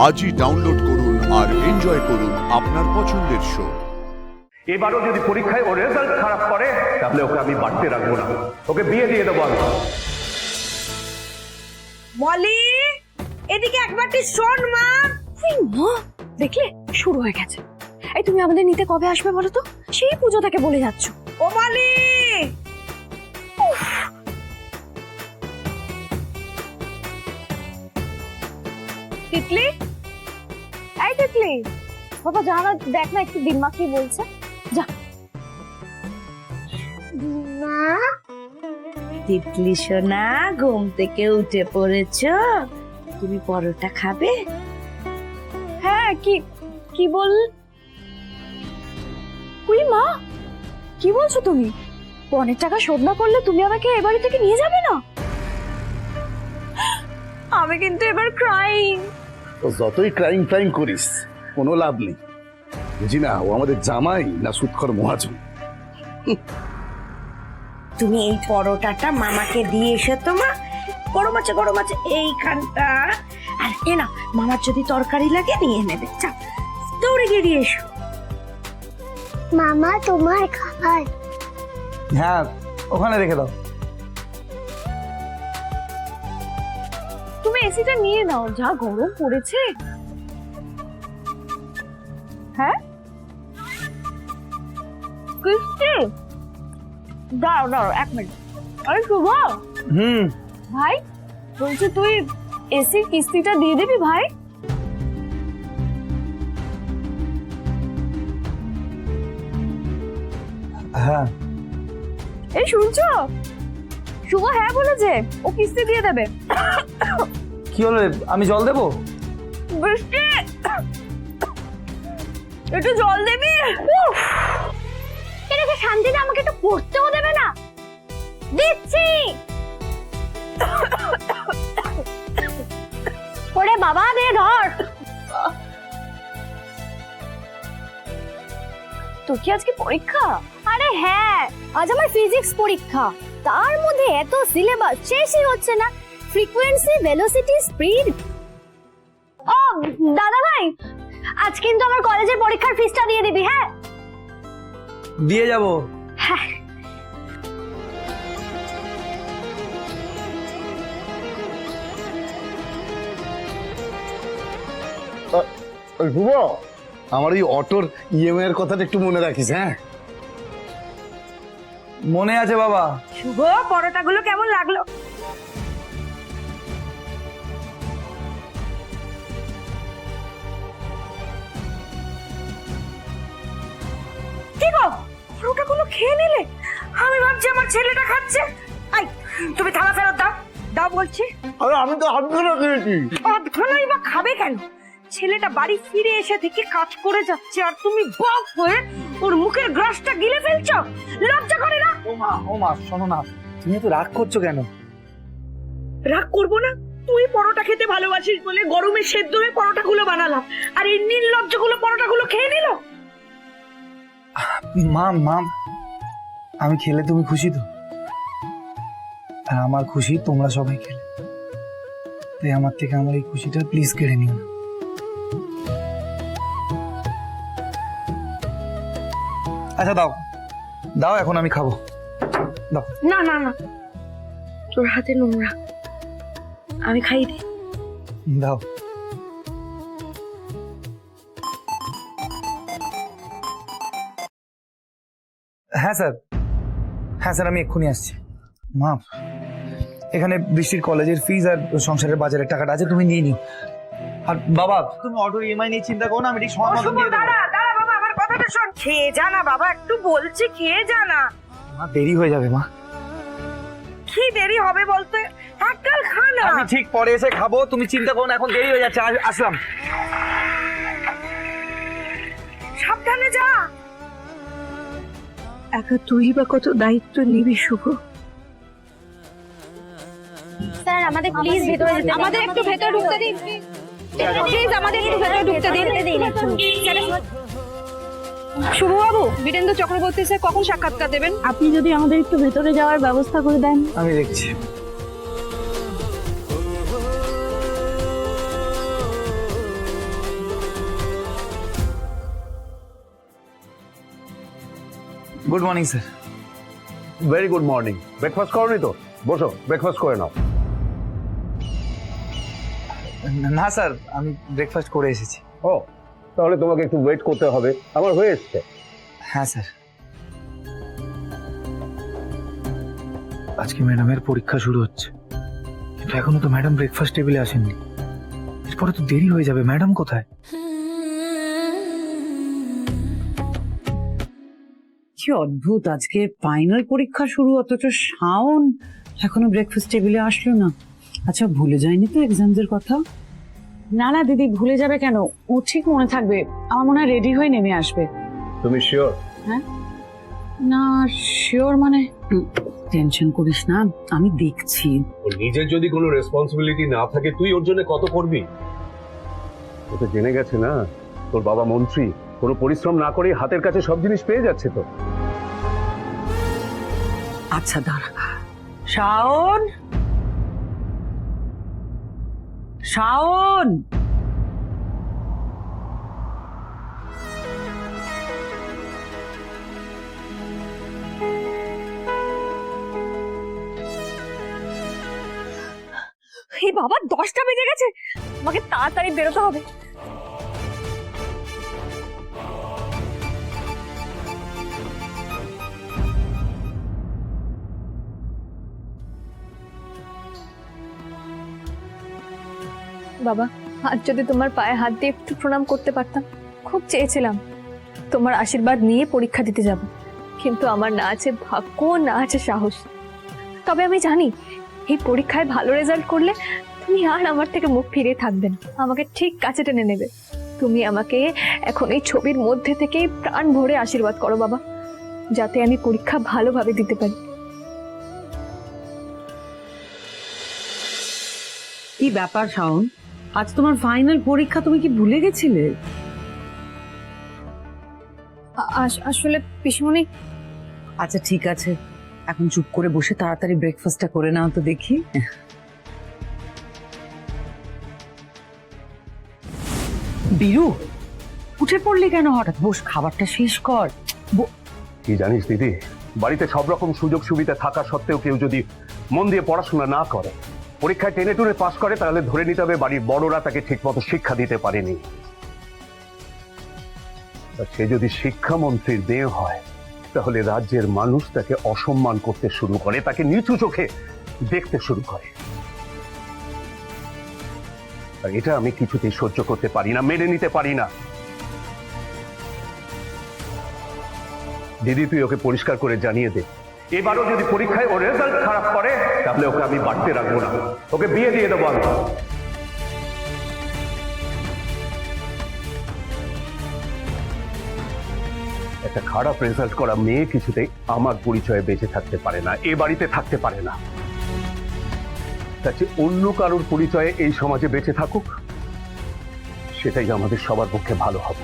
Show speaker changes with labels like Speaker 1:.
Speaker 1: আজই ডাউনলোড করুন আর এনজয় করুন আপনার পছন্দের শো।
Speaker 2: এবারও যদি পরীক্ষায় ও রেজাল্ট খারাপ করে তাহলে ওকে আমি বাড়তে রাখবো না, ওকে বিয়ে দিয়ে দেবো আমি।
Speaker 3: মলি, এদিকে একবারটি শোন মা।
Speaker 4: মা দেখলে শুরু হয়ে গেছে। এই তুমি আমাদের নিতে কবে আসবে বলো তো? সেই পুজো থেকে বলে যাচ্ছ।
Speaker 3: ও মলি,
Speaker 4: তিতলি, এই তিতলি, বাবা যা না, দেখ না একটু দিনমা কি বলছে। যা।
Speaker 5: মা, তিতলি সোনা ঘুম থেকে উঠে পড়েছো? তুমি পরোটা খাবে?
Speaker 4: হ্যাঁ, কি কি বল? উই মা, কি বলছো তুমি? পনের টাকা শোধ না করলে তুমি আমাকে এ বাড়ি থেকে নিয়ে যাবে না? আমি কিন্তু এবার ক্রাইং।
Speaker 6: তো যতই ক্রাইম ফ্রাইম করিস কোনো লাভ নেই, বুঝি না ও আমাদের জামাই না সুৎখর মহাজন।
Speaker 5: তুমি এই পরোটাটা মামাকে দিয়ে এসো তো মা। গরম আছে এইখানটা। আর এ না, মামার যদি তরকারি লাগে নিয়ে নেবে। চা, দৌড়ে গিয়ে দিয়ে এসো।
Speaker 7: মামা তোমার খাবার।
Speaker 8: হ্যাঁ, ওখানে রেখে দাও।
Speaker 4: তুমি এসিটা নিয়ে নাও, যা গরম পড়েছে। হ্যাঁ কিস্তি দাও দাও, এক মিনিট। আরে শুভ ভাই, বলছি তুই এসির কিস্তিটা দিয়ে দিবি ভাই?
Speaker 8: হ্যাঁ।
Speaker 4: এই শুনছো, শুভ হ্যাঁ বলেছে, ও কিস্তি দিয়ে দেবে।
Speaker 8: কি হলো? আমি জল দেবো?
Speaker 4: বৃষ্টি, একটু জল দেবি? এটাকে শান্তিতে আমাকে একটু পড়তেও দেবে না? দিচ্ছি। ওরে বাবা, দে ধর। তোর কি আজকে পরীক্ষা? আরে হ্যাঁ, আজ আমার ফিজিক্স পরীক্ষা। তার মধ্যে এত সিলেবাস, শেষই হচ্ছে না। Frequency, velocity, speed. ও দাদা ভাই, আজ কিন্তু আমার কলেজের পরীক্ষার ফিসটা দিয়ে দিবি। হ্যাঁ
Speaker 8: দিয়ে যাবো।
Speaker 4: হ্যাঁ।
Speaker 6: শুভ, আমার এই অটোর ইএমআই এর কথাটা একটু মনে রাখিস। হ্যাঁ,
Speaker 8: মনে আছে বাবা।
Speaker 3: শুভ, পরোটাগুলো কেমন লাগলো? কি গো, পরোটাগুলো খেয়ে নিলে? আমি ভাবছি আমার ছেলেটা খাচ্ছে। আই, তুমি থালা ফেরত দাও, দাও বলছি।
Speaker 6: আরে আমি তো হাত ধরে খেয়েছি।
Speaker 3: অধখানাই বা খাবে কেন? ছেলেটা বাড়ি ফিরে এসে থেকে কাজ করে যাচ্ছে আর তুমি বাপ হয়ে ওর মুখের গ্রাসটা গিলে ফেলছো। লজ্জা করে না?
Speaker 8: ও মা শোনো না, তুমি তো রাগ করছো কেন?
Speaker 3: রাগ করবো না? তুই পরোটা খেতে ভালোবাসিস বলে গরমে সেদ্ধ হয়ে পরোটাগুলো বানালাম, আর এই নির্লজ্জগুলো পরোটাগুলো খেয়ে নিল।
Speaker 8: মা মা, আমি খেলে তুমি খুশি তো? আর আমার খুশি তোমরা সবাই খেলে, তাই আমার থেকে আমার এই খুশিটা প্লিজ কেড়ে নিও না। আচ্ছা দাও দাও, এখন আমি খাবো। দাও।
Speaker 3: না না না, তোর হাতে নোংরা, আমি খাই দিই।
Speaker 8: দাও। হ্যাঁ স্যার, হ্যাঁ স্যার, আমি এক্ষুনি আসছি। মা, এখানে বৃষ্টির কলেজের ফিজ আর সংসারের বাজারের টাকাটা আছে, তুমি নিয়ে নিও। আর বাবা, তুমি অটোর ইএমআই নিয়ে চিন্তা করো না, আমি ঠিক সময় মতো দিয়ে দেবো।
Speaker 3: দাঁড়া দাঁড়া বাবা, আমার কথাটা শোন। খেয়ে যা না বাবা, একটু বলছি, খেয়ে যা না।
Speaker 8: মা দেরি হয়ে যাবে মা।
Speaker 3: কি দেরি হবে বলতে? এককাল খা না।
Speaker 8: আমি ঠিক পরে এসে খাবো, তুমি চিন্তা করো না, এখন দেরি হয়ে যাচ্ছে। আসলাম।
Speaker 3: সাবধানে যা। একা তুই বা কত দায়িত্ব নিবি শুভ?
Speaker 4: স্যার আমাদের প্লিজ ভেতরে যেতে দিন। আমাদের একটু ভেতরে ঢুকতে দিন প্লিজ, আমাদের একটু ভেতরে ঢুকতে দিন। শুভবাবু, বীরেন্দ্র চক্রবর্তী স্যার কখন সাক্ষাৎকার দেবেন? আপনি যদি আমাদের একটু ভেতরে যাওয়ার ব্যবস্থা করে দেন।
Speaker 8: আমি দেখছি। Good morning sir.
Speaker 2: Very good morning. Breakfast করোনি তো? বসো, ব্রেকফাস্ট করে নাও।
Speaker 8: না স্যার, আমি ব্রেকফাস্ট করে এসেছি।
Speaker 2: ও, তাহলে তোমাকে একটু ওয়েট করতে হবে, আমার হয়ে এসছে।
Speaker 8: হ্যাঁ স্যার। আজকে ম্যাডামের পরীক্ষা শুরু হচ্ছে, কিন্তু এখনো তো ম্যাডাম ব্রেকফাস্ট টেবিলে আসেননি। এরপরে তো দেরি হয়ে যাবে। ম্যাডাম কোথায়?
Speaker 7: কি অদ্ভুত, আজকে ফাইনাল পরীক্ষা শুরু অথচ শাওন এখনো ব্রেকফাস্ট টেবিলে আসলো না। আচ্ছা, ভুলে যায়নি তো এক্সামদের কথা?
Speaker 9: না না দিদি, ভুলে যাবে কেন? ও ঠিক মনে থাকবে। আমার মনে হয় রেডি হয়ে নেমে আসবে।
Speaker 2: তুমি শিওর?
Speaker 9: না শিওর মানে?
Speaker 7: টেনশন করিস না, আমি দেখছি।
Speaker 2: ওর নিজের যদি কোনো রেসপন্সিবিলিটি না থাকে, তুই ওর জন্য কত করবি? ও তো জেনে গেছে না তোর বাবা মন্ত্রী, কোনো পরিশ্রম না করে হাতের কাছে সব জিনিস পেয়ে যাচ্ছে তো।
Speaker 7: আচ্ছা দাঁড়া। শাওন, শাওন,
Speaker 3: এই বাবা, 10টা বেজে গেছে, আমাকে তাড়াতাড়ি বেরোতে হবে।
Speaker 4: বাবা, আজ যদি তোমার পায়ে হাত দিয়ে একটু প্রণাম করতে পারতাম। খুব চেয়েছিলাম তোমার আশীর্বাদ নিয়ে পরীক্ষা দিতে যাব, কিন্তু আমার না আছে ভাগ্য, না আছে সাহস। তবে আমি জানি এই পরীক্ষায় ভালো রেজাল্ট করলে তুমি আর আমার থেকে মুখ ফিরিয়ে থাকবে না, আমাকে ঠিক কাছে টেনে নেবে। তুমি আমাকে এখন এই ছবির মধ্যে থেকে প্রাণ ভরে আশীর্বাদ করো বাবা, যাতে আমি পরীক্ষা ভালোভাবে দিতে পারি।
Speaker 7: কি ব্যাপার শাওন, আজ তোমার ফাইনাল পরীক্ষা, তুমি কি ভুলে গেছিলে?
Speaker 4: আসলে পিসমণি।
Speaker 7: আচ্ছা ঠিক আছে, এখন চুপ করে বসে তাড়াতাড়ি ব্রেকফাস্টটা করে নাও তো দেখি। বীরু, উঠে পড়লি কেন হঠাৎ? বস, খাবারটা শেষ কর।
Speaker 2: কি জানিস দিদি, বাড়িতে সব রকম সুযোগ সুবিধা থাকা সত্ত্বেও কেউ যদি মন দিয়ে পড়াশোনা না করে, পরীক্ষায় টেনে টুনে পাস করে, তাহলে ধরে নিতে হবে বাড়ির বড়রা তাকে ঠিক মতো শিক্ষা দিতে পারেনি। সে যদি শিক্ষামন্ত্রীর মেয়ে হয়, তাহলে রাজ্যের মানুষ তাকে অসম্মান করতে শুরু করে, তাকে নিচু চোখে দেখতে শুরু করে। আর এটা আমি কিছুতেই সহ্য করতে পারি না, মেনে নিতে পারি না। দিদি, তুই ওকে পরিষ্কার করে জানিয়ে দে, এবারও যদি পরীক্ষায় ওর রেজাল্ট খারাপ করে, তাহলে ওকে আমি বাড়তে রাখবো না, ওকে বিয়ে দিয়ে দেবো আমি। একটা খারাপ রেজাল্ট করা মেয়ে কিছুতেই আমার পরিচয়ে বেঁচে থাকতে পারে না, এ বাড়িতে থাকতে পারে না। তার চেয়ে অন্য কারোর পরিচয়ে এই সমাজে বেঁচে থাকুক, সেটাই আমাদের সবার পক্ষে ভালো হবে।